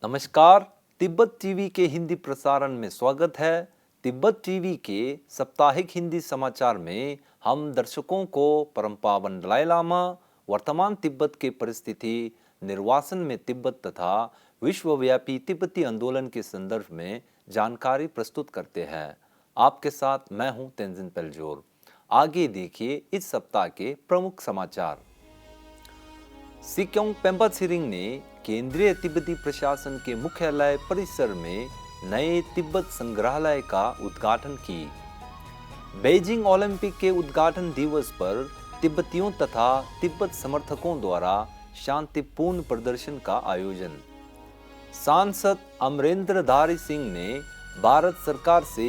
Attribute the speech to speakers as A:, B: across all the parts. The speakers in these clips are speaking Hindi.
A: नमस्कार, तिब्बत टीवी के हिंदी प्रसारण में स्वागत है। तिब्बत टीवी के साप्ताहिक हिंदी समाचार में हम दर्शकों को परम पावन दलाई लामा, वर्तमान तिब्बत के परिस्थिति, निर्वासन में तिब्बत तथा विश्वव्यापी तिब्बती आंदोलन के संदर्भ में जानकारी प्रस्तुत करते हैं। आपके साथ मैं हूं तेंजिन पेलजोर। आगे देखिए इस सप्ताह के प्रमुख समाचार। सिक्योंग पेम्बा त्सिरिंग ने केंद्रीय तिब्बती प्रशासन के मुख्यालय परिसर में नए तिब्बत संग्रहालय का उद्घाटन की। बीजिंग ओलंपिक के उद्घाटन दिवस पर तिब्बतियों तथा तिब्बत समर्थकों द्वारा शांतिपूर्ण प्रदर्शन का आयोजन। सांसद अमरेंद्र धारी सिंह ने भारत सरकार से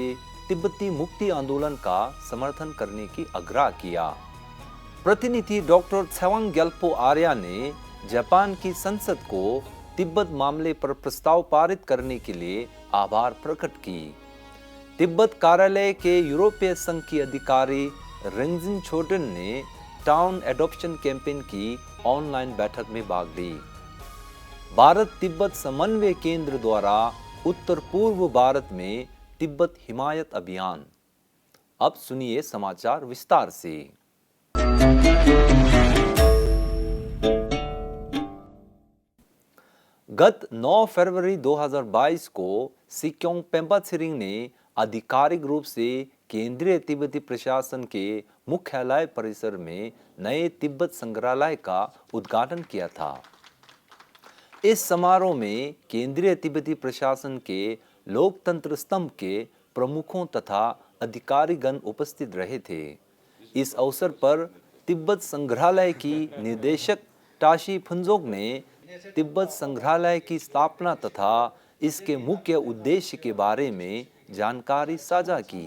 A: तिब्बती मुक्ति आंदोलन का समर्थन करने की आग्रह किया। प्रतिनिधि डॉक्टर त्सेवांग ग्याल्पो आर्या ने जापान की संसद को तिब्बत मामले पर प्रस्ताव पारित करने के लिए आभार प्रकट की। तिब्बत कार्यालय के यूरोपीय संघ की अधिकारी रिंगजिन छोटन ने टाउन एडॉप्शन कैंपेन की ऑनलाइन बैठक में भाग ली। भारत तिब्बत समन्वय केंद्र द्वारा उत्तर पूर्व भारत में तिब्बत हिमायत अभियान। अब सुनिए समाचार विस्तार से। गत 9 फरवरी 2022 को सिक्योंग पेम्बा त्सिरिंग ने आधिकारिक रूप से केंद्रीय तिब्बती प्रशासन के मुख्यालय परिसर में नए तिब्बत संग्रहालय का उद्घाटन किया था। इस समारोह में केंद्रीय तिब्बती प्रशासन के लोकतंत्र स्तंभ के प्रमुखों तथा अधिकारीगण उपस्थित रहे थे। इस अवसर पर तिब्बत संग्रहालय की निदेशक टाशी फुनजोग ने तिब्बत संग्रहालय की स्थापना तथा इसके मुख्य उद्देश्य के बारे में जानकारी साझा की।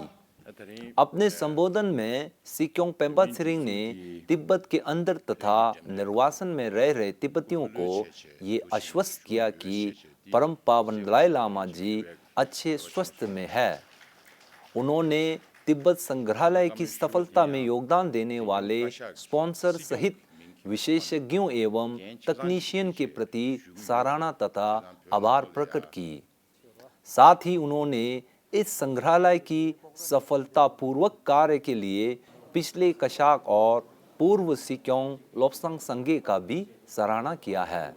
A: अपने संबोधन में सिक्योंग पेम्बा त्सिरिंग ने तिब्बत के अंदर तथा निर्वासन में रह रहे तिब्बतियों को ये आश्वस्त किया कि परम पावन दलाई लामा जी अच्छे स्वास्थ्य में है। उन्होंने तिब्बत संग्रहालय की सफलता में योगदान देने वाले स्पॉन्सर सहित विशेषज्ञों एवं तकनीशियन के प्रति सराहना तथा आभार प्रकट की। साथ ही उन्होंने इस संग्रहालय की सफलतापूर्वक कार्य के लिए पिछले कशाक और पूर्व सिक्योंग लोब्सांग संघे का भी सराहना किया है।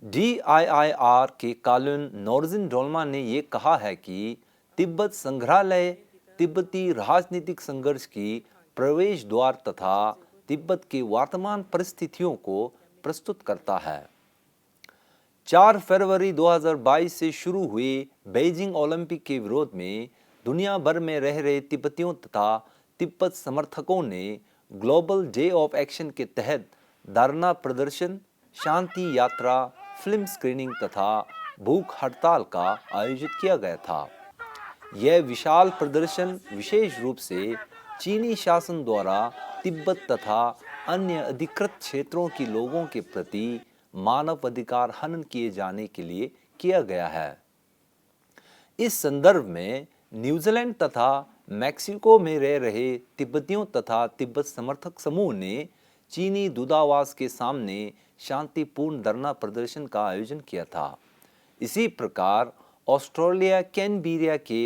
A: DIIR के कालुन नोर्जिन डोल्मा ने ये कहा है कि तिब्बत संग्रहालय तिब्बती राजनीतिक संघर्ष की प्रवेश द्वार तथा तिब्बत की वर्तमान परिस्थितियों को प्रस्तुत करता है। 4 फरवरी 2022 से शुरू हुए बीजिंग ओलंपिक के विरोध में दुनिया भर में रह रहे तिब्बतियों तथा तिब्बत समर्थकों ने ग्लोबल डे ऑफ एक्शन के तहत धरना प्रदर्शन, शांति यात्रा, फिल्म स्क्रीनिंग तथा भूख हड़ताल का आयोजित किया गया था। यह विशाल प्रदर्शन विशेष रूप से चीनी शासन द्वारा तिब्बत तथा अन्य अधिकृत क्षेत्रों के लोगों के प्रति मानव अधिकार हनन किए जाने के लिए किया गया है। इस संदर्भ में न्यूजीलैंड तथा मैक्सिको में रह रहे तिब्बतियों तथा तिब्बत समर्थक समूह ने चीनी दूतावास के सामने शांतिपूर्ण धरना प्रदर्शन का आयोजन किया था। इसी प्रकार ऑस्ट्रेलिया कैनबेरिया के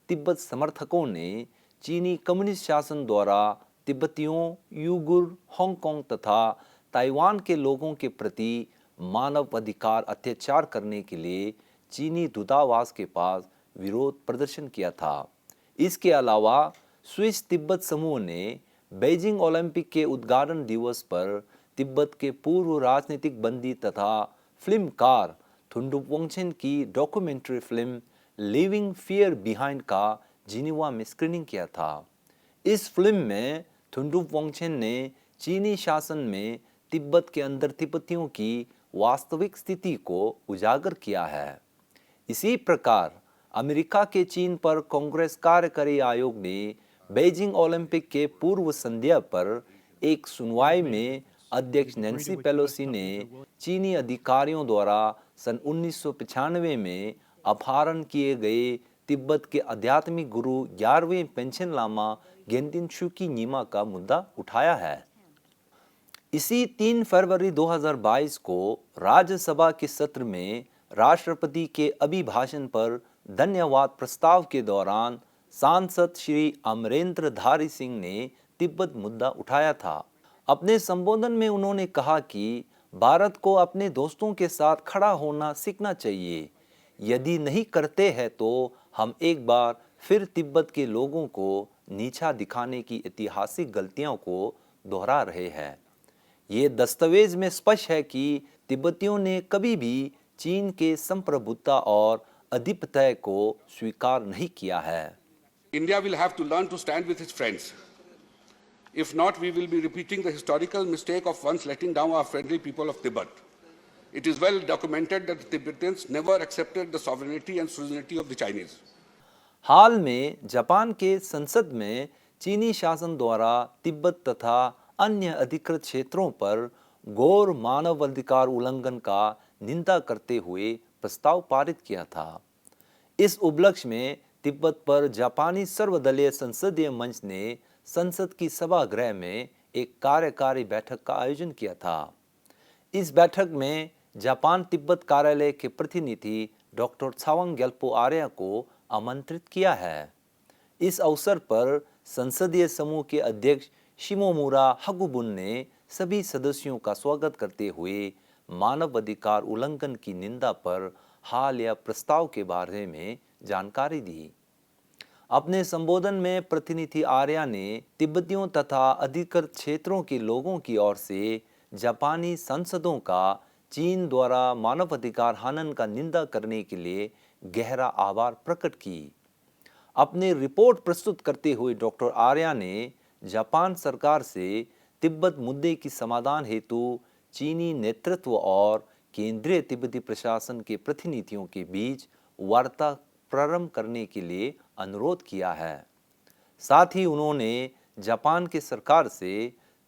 A: तिब्बत समर्थकों ने चीनी कम्युनिस्ट शासन द्वारा तिब्बतियों, यूगुर, हांगकांग तथा ताइवान के लोगों के प्रति मानव अधिकार अत्याचार करने के लिए चीनी दूतावास के पास विरोध प्रदर्शन किया था। इसके अलावा स्विस तिब्बत समूह ने बीजिंग ओलंपिक के उद्घाटन दिवस पर तिब्बत के पूर्व राजनीतिक बंदी तथा फिल्मकार थुंडुप वांगचेन की documentary film living fear behind का जिनेवा में स्क्रीनिंग किया था। इस फिल्म में थुंडुप वांगचेन ने चीनी शासन में तिब्बत के अंदर तिब्बतियों की वास्तविक स्थिति को उजागर किया है। इसी प्रकार अमेरिका के चीन पर कांग्रेस कार्यकारी आयोग ने बीजिंग ओलंपिक के पूर्व संध्या पर एक सुनवाई में अध्यक्ष नैन्सी पेलोसी ने चीनी अधिकारियों द्वारा सन 1995 में अपहरण किए गए तिब्बत के आध्यात्मिक गुरु 11वें पेंशन लामा गेंदिन शुकी नीमा का मुद्दा उठाया है। इसी 3 फरवरी 2022 को राज्यसभा के सत्र में राष्ट्रपति के अभिभाषण पर धन्यवाद प्रस्ताव के दौरान सांसद श्री अमरेंद्र धारी सिंह ने तिब्बत मुद्दा उठाया था। अपने संबोधन में उन्होंने कहा कि भारत को अपने दोस्तों के साथ खड़ा होना सीखना चाहिए। यदि नहीं करते हैं तो हम एक बार फिर तिब्बत के लोगों को नीचा दिखाने की ऐतिहासिक गलतियों को दोहरा रहे हैं। ये दस्तावेज में स्पष्ट है कि तिब्बतियों ने कभी भी चीन के संप्रभुता और आधिपत्य को स्वीकार नहीं किया है।
B: India will have to learn to stand with its friends. If not, we will be repeating the historical mistake of once letting down our friendly people of Tibet. It is well documented that the Tibetans never accepted the sovereignty and suzerainty of the Chinese.
A: हाल में जापान के संसद में चीनी शासन द्वारा तिब्बत तथा अन्य अधिकृत क्षेत्रों पर घोर मानवाधिकार उल्लंघन का निंदा करते हुए प्रस्ताव पारित किया था। इस उपलक्ष्य में तिब्बत पर जापानी सर्वदलीय संसदीय मंच ने संसद की सभागृह में एक कार्यकारी बैठक का आयोजन किया था। इस बैठक में जापान तिब्बत कार्यालय के प्रतिनिधि डॉक्टर छावांग ग्याल्पो आर्या को आमंत्रित किया है। इस अवसर पर संसदीय समूह के अध्यक्ष शिमोमुरा हकुबुन ने सभी सदस्यों का स्वागत करते हुए मानवाधिकार उल्लंघन की निंदा पर हालिया प्रस्ताव के बारे में जानकारी दी। अपने संबोधन में प्रतिनिधि आर्या ने तिब्बतियों तथा अधिकृत क्षेत्रों के लोगों की ओर से जापानी सांसदों का चीन द्वारा मानवाधिकार हनन का निंदा करने के लिए गहरा आभार प्रकट की। अपनी रिपोर्ट प्रस्तुत करते हुए डॉक्टर आर्या ने जापान सरकार से तिब्बत मुद्दे की समाधान हेतु चीनी नेतृत्व और केंद्रीय तिब्बती प्रशासन के प्रतिनिधियों के बीच वार्ता प्रारंभ करने के लिए अनुरोध किया है। साथ ही उन्होंने जापान के सरकार से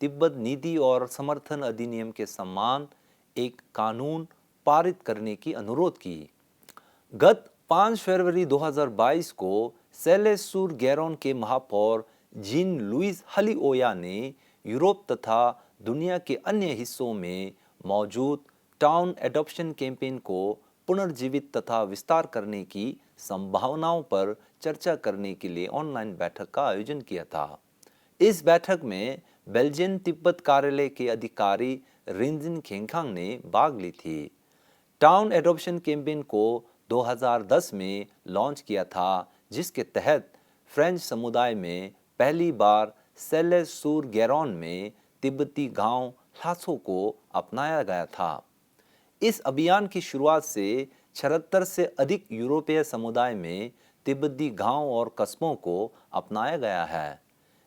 A: तिब्बत नीति और समर्थन अधिनियम के समान एक कानून पारित करने की अनुरोध की। गत 5 फरवरी 2022 को सेलेसूर गैरोन के महापौर जीन लुइस हलिओया ने यूरोप तथा दुनिया के अन्य हिस्सों में मौजूद टाउन एडॉप्शन कैंपेन को पुनर्जीवित तथा विस्तार करने की संभावनाओं पर चर्चा करने के लिए ऑनलाइन बैठक का आयोजन किया था। इस बैठक में बेल्जियन तिब्बत कार्यालय के अधिकारी रिंजिन खेंगखांग ने भाग ली थी। टाउन एडॉप्शन कैंपेन को 2010 में लॉन्च किया था, जिसके तहत फ्रेंच समुदाय में पहली बार सेलेसूर गैरोन में तिब्बती गांव ल्हासों को अपनाया गया था। इस अभियान की शुरुआत से 76 से अधिक यूरोपीय समुदाय में तिब्बती गांव और कस्बों को अपनाया गया है।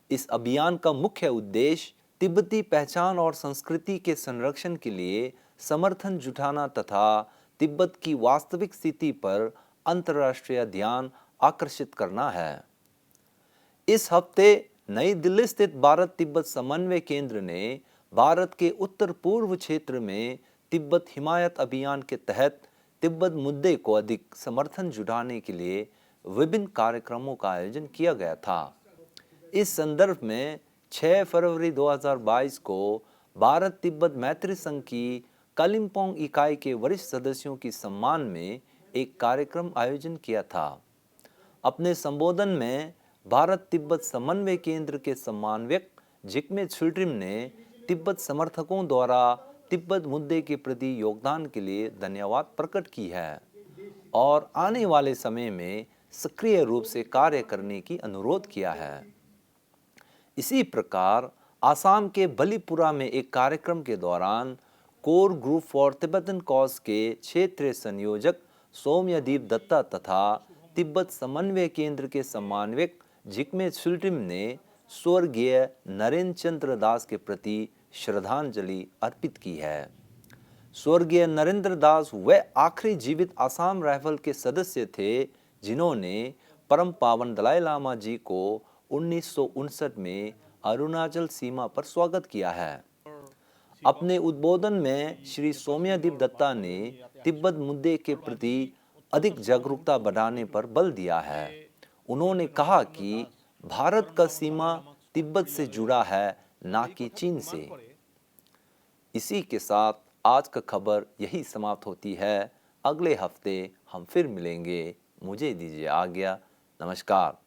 A: इस अभियान का मुख्य उद्देश्य तिब्बती पहचान और संस्कृति के संरक्षण के लिए समर्थन जुटाना तथा तिब्बत की वास्तविक स्थिति पर अंतर्राष्ट्रीय ध्यान आकर्षित करना है। इस हफ्ते नई दिल्ली स्थित भारत तिब्बत समन्वय केंद्र ने भारत के उत्तर पूर्व क्षेत्र में तिब्बत हिमायत अभियान के तहत तिब्बत मुद्दे को अधिक समर्थन जुटाने के लिए विभिन्न कार्यक्रमों का आयोजन किया गया था। इस संदर्भ में 6 फरवरी 2022 को भारत तिब्बत मैत्री संघ की कालिम्पोंग इकाई के वरिष्ठ सदस्यों की सम्मान में एक कार्यक्रम आयोजन किया था। अपने संबोधन में भारत तिब्बत समन्वय केंद्र के समन्वयक जिग्मे छिल्ड्रिम ने तिब्बत समर्थकों द्वारा तिब्बत मुद्दे के प्रति योगदान के लिए धन्यवाद प्रकट की है और आने वाले समय में सक्रिय रूप से कार्य करने की अनुरोध किया है। इसी प्रकार आसाम के बलीपुरा में एक कार्यक्रम के दौरान core group for Tibetan cause के क्षेत्रीय संयोजक सौम्यदीप दत्ता तथा तिब्बत समन्वय केंद्र के समन्वयक जिग्मे छिल्ड्रिम ने स्वर्गीय नरेंद्र चंद्र दास के प्रति श्रद्धांजलि अर्पित की है। स्वर्गीय नरेंद्र दास वे आखिरी जीवित आसाम राइफल के सदस्य थे जिन्होंने परम पावन दलाई लामा जी को 1959 में अरुणाचल सीमा पर स्वागत किया है। अपने उद्बोधन में श्री सौम्यदीप दत्ता ने तिब्बत मुद्दे के प्रति अधिक जागरूकता बढ़ाने पर बल दिया है। उन्होंने कहा कि भारत का सीमा तिब्बत से जुड़ा है, ना कि चीन से। इसी के साथ आज का खबर यही समाप्त होती है। अगले हफ्ते हम फिर मिलेंगे। मुझे दीजिए आज्ञा। नमस्कार।